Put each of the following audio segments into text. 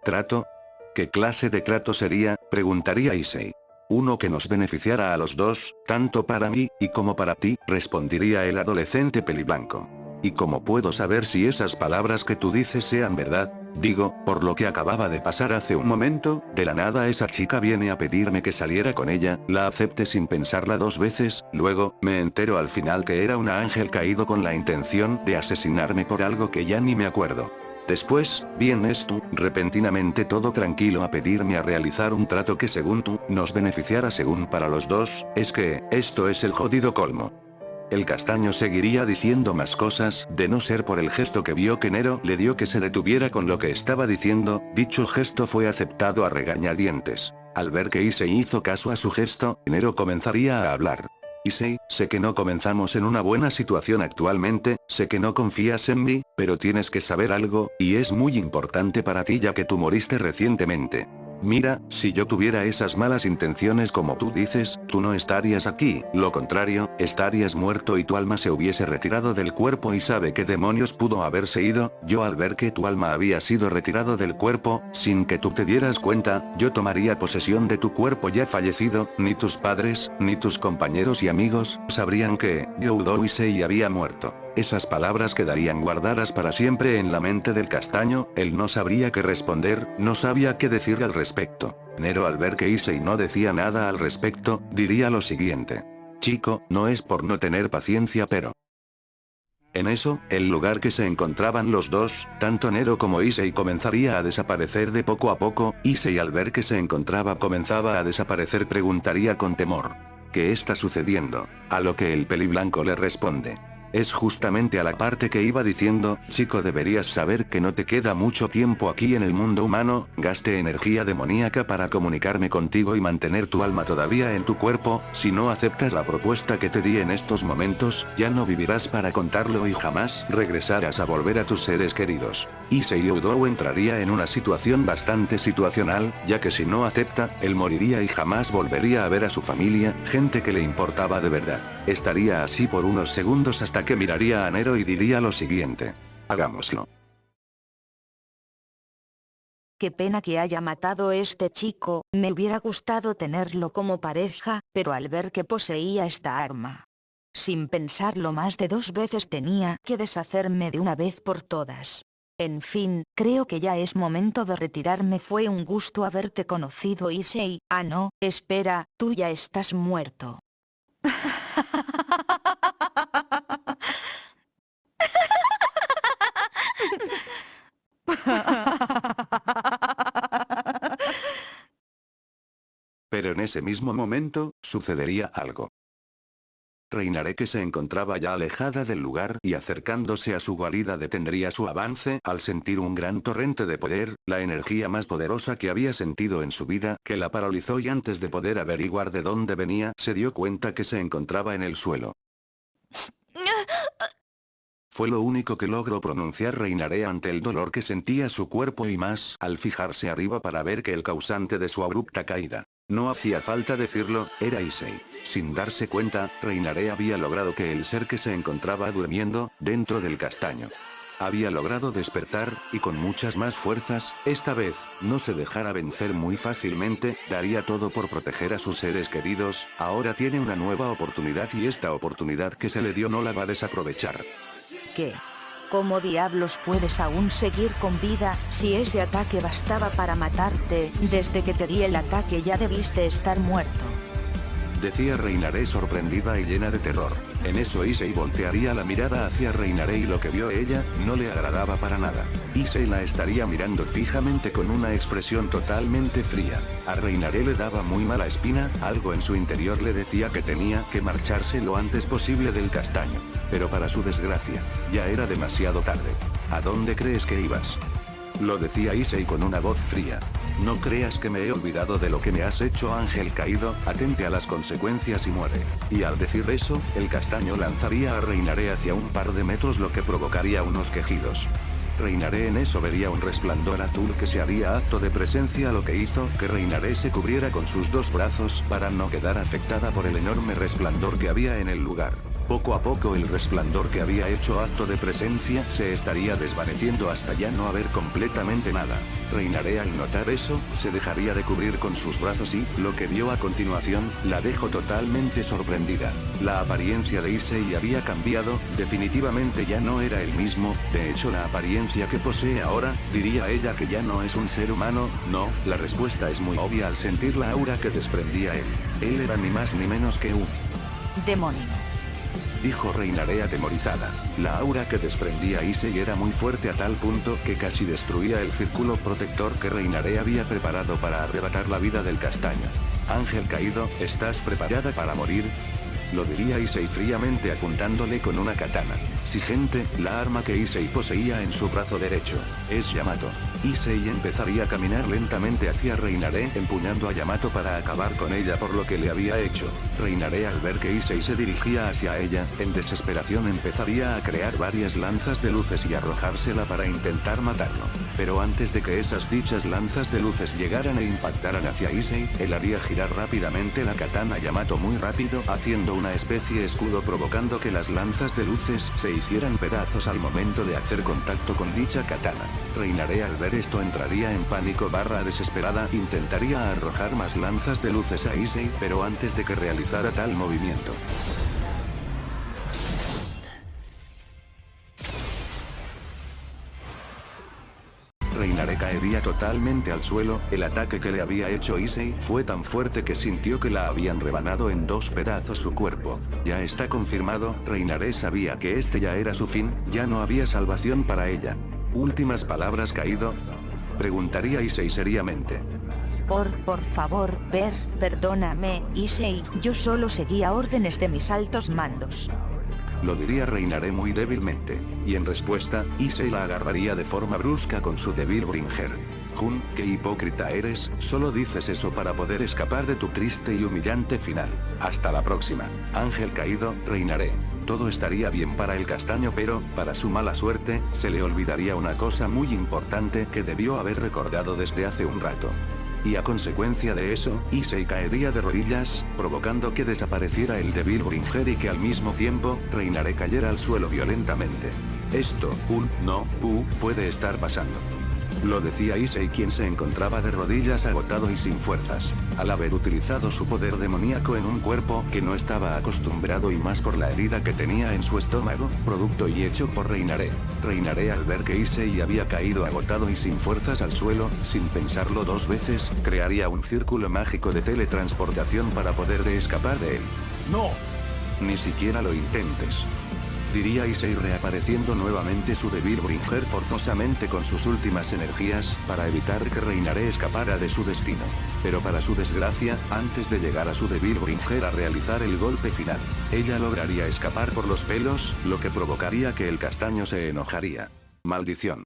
¿Trato? ¿Qué clase de trato sería?, preguntaría Issei. Uno que nos beneficiara a los dos, tanto para mí, y como para ti, respondería el adolescente peliblanco. ¿Y cómo puedo saber si esas palabras que tú dices sean verdad? Digo, por lo que acababa de pasar hace un momento, de la nada esa chica viene a pedirme que saliera con ella, la acepte sin pensarla dos veces, luego, me entero al final que era un ángel caído con la intención de asesinarme por algo que ya ni me acuerdo. Después, vienes tú, repentinamente todo tranquilo a pedirme a realizar un trato que según tú, nos beneficiara según para los dos, es que, esto es el jodido colmo. El castaño seguiría diciendo más cosas, de no ser por el gesto que vio que Nero le dio que se detuviera con lo que estaba diciendo, dicho gesto fue aceptado a regañadientes. Al ver que Issei hizo caso a su gesto, Nero comenzaría a hablar. Issei, sé que no comenzamos en una buena situación actualmente, sé que no confías en mí, pero tienes que saber algo, y es muy importante para ti ya que tú moriste recientemente. Mira, si yo tuviera esas malas intenciones como tú dices, tú no estarías aquí, lo contrario, estarías muerto y tu alma se hubiese retirado del cuerpo y sabe qué demonios pudo haberse ido, yo al ver que tu alma había sido retirado del cuerpo, sin que tú te dieras cuenta, yo tomaría posesión de tu cuerpo ya fallecido, ni tus padres, ni tus compañeros y amigos, sabrían que, Youdou Issei había muerto. Esas palabras quedarían guardadas para siempre en la mente del castaño, él no sabría qué responder, no sabía qué decir al respecto. Nero al ver que Issei no decía nada al respecto, diría lo siguiente. Chico, no es por no tener paciencia pero... En eso, el lugar que se encontraban los dos, tanto Nero como Issei comenzaría a desaparecer de poco a poco, Issei al ver que se encontraba comenzaba a desaparecer preguntaría con temor. ¿Qué está sucediendo? A lo que el peliblanco le responde. Es justamente a la parte que iba diciendo, chico deberías saber que no te queda mucho tiempo aquí en el mundo humano, gaste energía demoníaca para comunicarme contigo y mantener tu alma todavía en tu cuerpo, si no aceptas la propuesta que te di en estos momentos, ya no vivirás para contarlo y jamás regresarás a volver a tus seres queridos. Issei Youdou entraría en una situación bastante situacional, ya que si no acepta, él moriría y jamás volvería a ver a su familia, gente que le importaba de verdad. Estaría así por unos segundos hasta que miraría a Nero y diría lo siguiente. Hagámoslo. Qué pena que haya matado este chico, me hubiera gustado tenerlo como pareja, pero al ver que poseía esta arma. Sin pensarlo más de 2 veces tenía que deshacerme de una vez por todas. En fin, creo que ya es momento de retirarme. Fue un gusto haberte conocido, Issei. Ah no, espera, tú ya estás muerto. Pero en ese mismo momento, sucedería algo. Reinaré que se encontraba ya alejada del lugar y acercándose a su guarida detendría su avance al sentir un gran torrente de poder, la energía más poderosa que había sentido en su vida, que la paralizó y antes de poder averiguar de dónde venía, se dio cuenta que se encontraba en el suelo. Fue lo único que logró pronunciar Reinaré ante el dolor que sentía su cuerpo y más al fijarse arriba para ver que el causante de su abrupta caída. No hacía falta decirlo, era Issei. Sin darse cuenta, Reinaré había logrado que el ser que se encontraba durmiendo, dentro del castaño, había logrado despertar, y con muchas más fuerzas, esta vez, no se dejara vencer muy fácilmente, daría todo por proteger a sus seres queridos, ahora tiene una nueva oportunidad y esta oportunidad que se le dio no la va a desaprovechar. ¿Qué? ¿Cómo diablos puedes aún seguir con vida, si ese ataque bastaba para matarte? Desde que te di el ataque ya debiste estar muerto. Decía Reinaré sorprendida y llena de terror. En eso Issei voltearía la mirada hacia Reinaré y lo que vio ella, no le agradaba para nada. Issei la estaría mirando fijamente con una expresión totalmente fría. A Reinaré le daba muy mala espina, algo en su interior le decía que tenía que marcharse lo antes posible del castaño. Pero para su desgracia, ya era demasiado tarde. ¿A dónde crees que ibas? Lo decía Issei con una voz fría. No creas que me he olvidado de lo que me has hecho, ángel caído, atente a las consecuencias y muere. Y al decir eso, el castaño lanzaría a Reinaré hacia un par de metros, lo que provocaría unos quejidos. Reinaré en eso vería un resplandor azul que se haría acto de presencia, lo que hizo que Reinaré se cubriera con sus 2 brazos para no quedar afectada por el enorme resplandor que había en el lugar. Poco a poco el resplandor que había hecho acto de presencia se estaría desvaneciendo hasta ya no haber completamente nada. Reinaré al notar eso, se dejaría de cubrir con sus brazos y, lo que vio a continuación, la dejó totalmente sorprendida. La apariencia de Issei había cambiado, definitivamente ya no era el mismo, de hecho la apariencia que posee ahora, diría ella que ya no es un ser humano, no, la respuesta es muy obvia al sentir la aura que desprendía él. Él era ni más ni menos que un demonio. Dijo Reinaré atemorizada. La aura que desprendía Issei era muy fuerte a tal punto que casi destruía el círculo protector que Reinaré había preparado para arrebatar la vida del castaño. Ángel caído, ¿estás preparada para morir? Lo diría Issei fríamente apuntándole con una katana. Sí, gente, la arma que Issei poseía en su brazo derecho. Es Yamato. Issei empezaría a caminar lentamente hacia Reinaré empuñando a Yamato para acabar con ella por lo que le había hecho. Reinaré al ver que Issei se dirigía hacia ella, en desesperación empezaría a crear varias lanzas de luces y arrojársela para intentar matarlo. Pero antes de que esas dichas lanzas de luces llegaran e impactaran hacia Issei, él haría girar rápidamente la katana Yamato muy rápido, haciendo una especie de escudo provocando que las lanzas de luces se hicieran pedazos al momento de hacer contacto con dicha katana. Reinaré al ver esto entraría en pánico desesperada, intentaría arrojar más lanzas de luces a Issei, pero antes de que realizara tal movimiento, Reinaré caería totalmente al suelo. El ataque que le había hecho Issei fue tan fuerte que sintió que la habían rebanado en dos pedazos su cuerpo. Ya está confirmado, Reinaré sabía que este ya era su fin, ya no había salvación para ella. ¿Últimas palabras, caído? Preguntaría Issei seriamente. Por favor, perdóname, Issei, yo solo seguía órdenes de mis altos mandos. Lo diría Reinaré muy débilmente, y en respuesta, Issei la agarraría de forma brusca con su débil bringer. Jun, qué hipócrita eres, solo dices eso para poder escapar de tu triste y humillante final. Hasta la próxima. Ángel caído, Reinaré. Todo estaría bien para el castaño pero, para su mala suerte, se le olvidaría una cosa muy importante que debió haber recordado desde hace un rato. Y a consecuencia de eso, Issei caería de rodillas, provocando que desapareciera el débil bringer y que al mismo tiempo, Reinaré cayera al suelo violentamente. Esto, puede estar pasando. Lo decía Issei quien se encontraba de rodillas agotado y sin fuerzas, al haber utilizado su poder demoníaco en un cuerpo que no estaba acostumbrado y más por la herida que tenía en su estómago, producto y hecho por Reinaré. Reinaré al ver que Issei había caído agotado y sin fuerzas al suelo, sin pensarlo dos veces, crearía un círculo mágico de teletransportación para poder escapar de él. ¡No! Ni siquiera lo intentes. Diría Issei reapareciendo nuevamente su débil bringer forzosamente con sus últimas energías, para evitar que Reinaré escapara de su destino. Pero para su desgracia, antes de llegar a su débil bringer a realizar el golpe final, ella lograría escapar por los pelos, lo que provocaría que el castaño se enojaría. Maldición.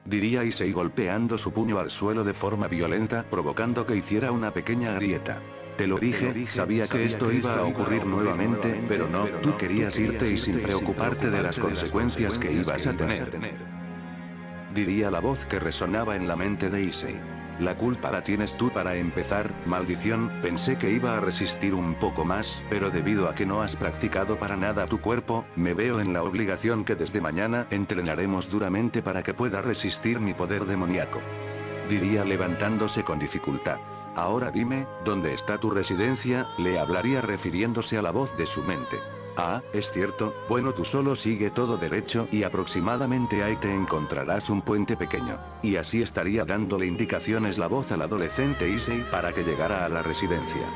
Diría Issei golpeando su puño al suelo de forma violenta, provocando que hiciera una pequeña grieta. Te lo dije, sabía que esto iba a ocurrir nuevamente, pero no, tú querías irte y sin preocuparte de las consecuencias que ibas a tener. Diría la voz que resonaba en la mente de Issei. La culpa la tienes tú para empezar, maldición, pensé que iba a resistir un poco más, pero debido a que no has practicado para nada tu cuerpo, me veo en la obligación que desde mañana entrenaremos duramente para que pueda resistir mi poder demoníaco. Diría levantándose con dificultad. Ahora dime, ¿dónde está tu residencia? Le hablaría refiriéndose a la voz de su mente. Ah, es cierto, bueno tú solo sigue todo derecho y aproximadamente ahí te encontrarás un puente pequeño. Y así estaría dándole indicaciones la voz al adolescente Issei para que llegara a la residencia.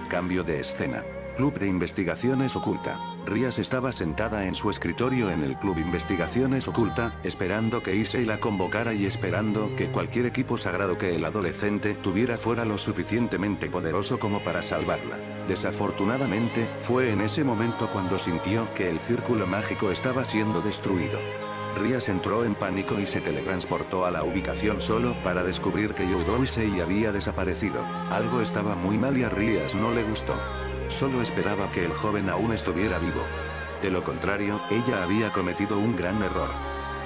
Cambio de escena. Club de Investigaciones Oculta. Rias estaba sentada en su escritorio en el Club Investigaciones Oculta, esperando que Issei la convocara y esperando que cualquier equipo sagrado que el adolescente tuviera fuera lo suficientemente poderoso como para salvarla. Desafortunadamente, fue en ese momento cuando sintió que el círculo mágico estaba siendo destruido. Rias entró en pánico y se teletransportó a la ubicación solo para descubrir que Issei había desaparecido. Algo estaba muy mal y a Rias no le gustó. Solo esperaba que el joven aún estuviera vivo. De lo contrario, ella había cometido un gran error.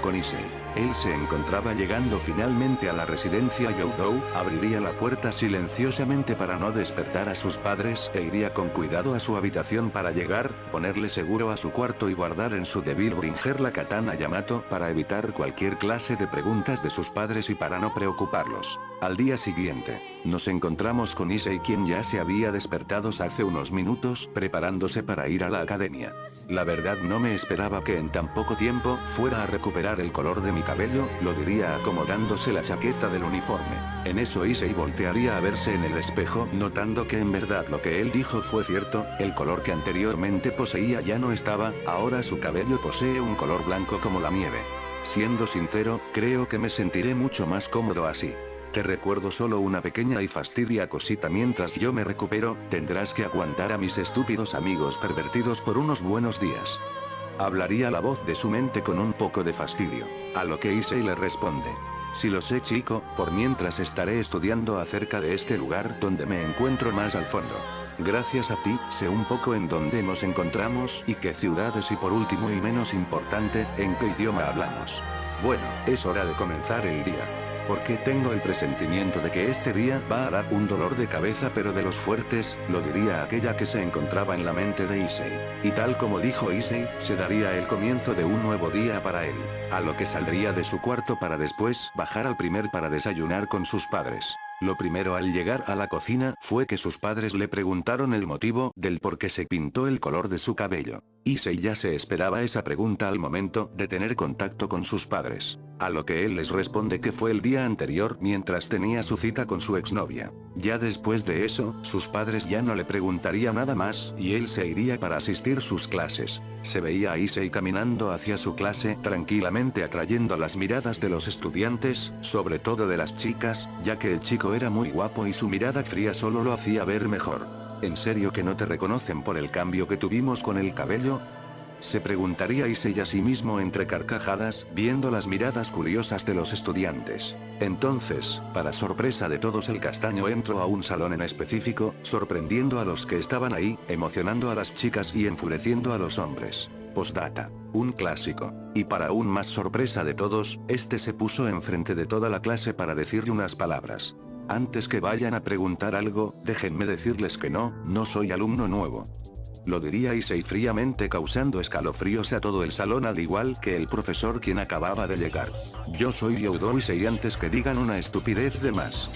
Con Issei. Él se encontraba llegando finalmente a la residencia Youdou, abriría la puerta silenciosamente para no despertar a sus padres e iría con cuidado a su habitación para llegar, ponerle seguro a su cuarto y guardar en su débil bringer la katana Yamato para evitar cualquier clase de preguntas de sus padres y para no preocuparlos. Al día siguiente, nos encontramos con Issei, quien ya se había despertado hace unos minutos preparándose para ir a la academia. La verdad no me esperaba que en tan poco tiempo fuera a recuperar el color de mi cabello, lo diría acomodándose la chaqueta del uniforme. En eso Issei voltearía a verse en el espejo, notando que en verdad lo que él dijo fue cierto, el color que anteriormente poseía ya no estaba, ahora su cabello posee un color blanco como la nieve. Siendo sincero, creo que me sentiré mucho más cómodo así. Te recuerdo solo una pequeña y fastidia cosita: mientras yo me recupero, tendrás que aguantar a mis estúpidos amigos pervertidos por unos buenos días. Hablaría la voz de su mente con un poco de fastidio. A lo que Issei le responde: sí lo sé, chico, por mientras estaré estudiando acerca de este lugar donde me encuentro más al fondo. Gracias a ti, sé un poco en dónde nos encontramos y qué ciudades, y por último y menos importante, en qué idioma hablamos. Bueno, es hora de comenzar el día. Porque tengo el presentimiento de que este día va a dar un dolor de cabeza, pero de los fuertes, lo diría aquella que se encontraba en la mente de Issei. Y tal como dijo Issei, se daría el comienzo de un nuevo día para él. A lo que saldría de su cuarto para después bajar al primer para desayunar con sus padres. Lo primero al llegar a la cocina fue que sus padres le preguntaron el motivo del por qué se pintó el color de su cabello. Issei ya se esperaba esa pregunta al momento de tener contacto con sus padres. A lo que él les responde que fue el día anterior mientras tenía su cita con su exnovia. Ya después de eso, sus padres ya no le preguntarían nada más y él se iría para asistir sus clases. Se veía a Issei caminando hacia su clase tranquilamente, atrayendo las miradas de los estudiantes, sobre todo de las chicas, ya que el chico era muy guapo y su mirada fría solo lo hacía ver mejor. ¿En serio que no te reconocen por el cambio que tuvimos con el cabello?, se preguntaría Issei a sí mismo entre carcajadas, viendo las miradas curiosas de los estudiantes. Entonces, para sorpresa de todos, el castaño entró a un salón en específico, sorprendiendo a los que estaban ahí, emocionando a las chicas y enfureciendo a los hombres. Postdata. Un clásico. Y para aún más sorpresa de todos, este se puso enfrente de toda la clase para decirle unas palabras. Antes que vayan a preguntar algo, déjenme decirles que no soy alumno nuevo. Lo diría Issei fríamente, causando escalofríos a todo el salón, al igual que el profesor quien acababa de llegar. Yo soy Youdou Issei, antes que digan una estupidez de más.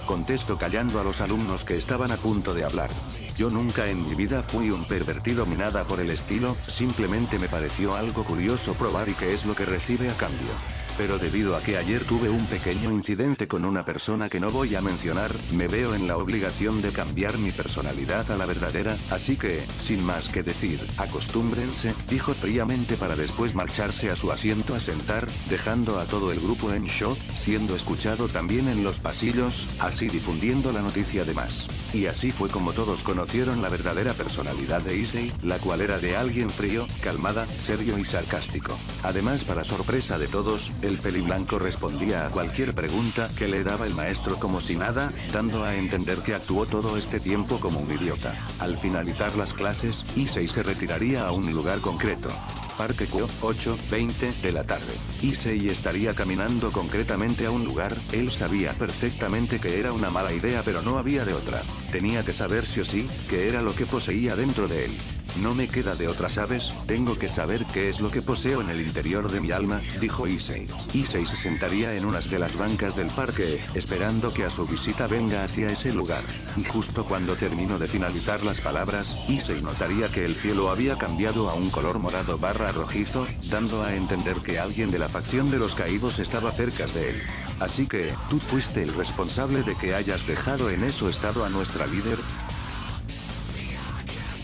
Contesto callando a los alumnos que estaban a punto de hablar. Yo nunca en mi vida fui un pervertido ni nada por el estilo, simplemente me pareció algo curioso probar y qué es lo que recibe a cambio. Pero debido a que ayer tuve un pequeño incidente con una persona que no voy a mencionar, me veo en la obligación de cambiar mi personalidad a la verdadera, así que, sin más que decir, acostúmbrense, dijo fríamente para después marcharse a su asiento a sentar, dejando a todo el grupo en shock, siendo escuchado también en los pasillos, así difundiendo la noticia de más. Y así fue como todos conocieron la verdadera personalidad de Issei, la cual era de alguien frío, calmada, serio y sarcástico. Además, para sorpresa de todos, el peliblanco respondía a cualquier pregunta que le daba el maestro como si nada, dando a entender que actuó todo este tiempo como un idiota. Al finalizar las clases, Issei se retiraría a un lugar concreto. Parque Kyo, 8:20 de la tarde. Issei estaría caminando concretamente a un lugar, él sabía perfectamente que era una mala idea, pero no había de otra. Tenía que saber sí o sí, qué era lo que poseía dentro de él. No me queda de otra, ¿sabes? Tengo que saber qué es lo que poseo en el interior de mi alma, dijo Issei. Issei se sentaría en unas de las bancas del parque, esperando que a su visita venga hacia ese lugar. Y justo cuando terminó de finalizar las palabras, Issei notaría que el cielo había cambiado a un color morado / rojizo, dando a entender que alguien de la facción de los caídos estaba cerca de él. Así que, ¿tú fuiste el responsable de que hayas dejado en ese estado a nuestra líder?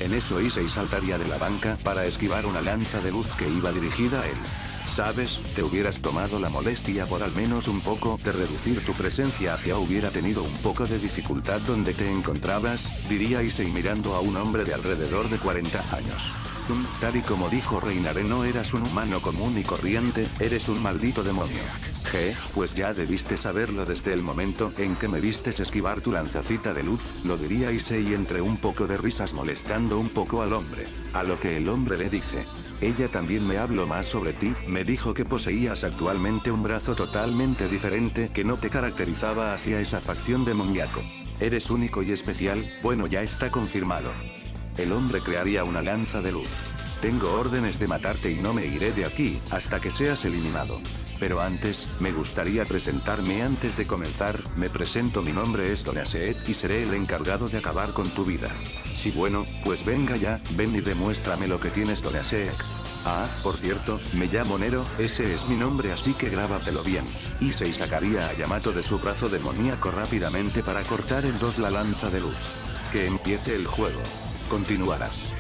En eso Issei saltaría de la banca para esquivar una lanza de luz que iba dirigida a él. ¿Sabes? Te hubieras tomado la molestia por al menos un poco de reducir tu presencia hacia hubiera tenido un poco de dificultad donde te encontrabas, diría Issei mirando a un hombre de alrededor de 40 años. Azum, tal y como dijo Reinare, no eras un humano común y corriente, eres un maldito demonio. Pues ya debiste saberlo desde el momento en que me vistes esquivar tu lanzacita de luz, lo diría Issei entre un poco de risas, molestando un poco al hombre. A lo que el hombre le dice: ella también me habló más sobre ti, me dijo que poseías actualmente un brazo totalmente diferente que no te caracterizaba hacia esa facción demoníaco. Eres único y especial, bueno, ya está confirmado. El hombre crearía una lanza de luz. Tengo órdenes de matarte y no me iré de aquí hasta que seas eliminado. Pero antes, me gustaría presentarme antes de comenzar. Me presento, mi nombre es Donaseek y seré el encargado de acabar con tu vida. Sí, bueno, pues venga ya, ven y demuéstrame lo que tienes, Donaseek. Ah, por cierto, me llamo Nero, ese es mi nombre, así que grábatelo bien. Issei sacaría a Yamato de su brazo demoníaco rápidamente para cortar en dos la lanza de luz. Que empiece el juego. Continuarás.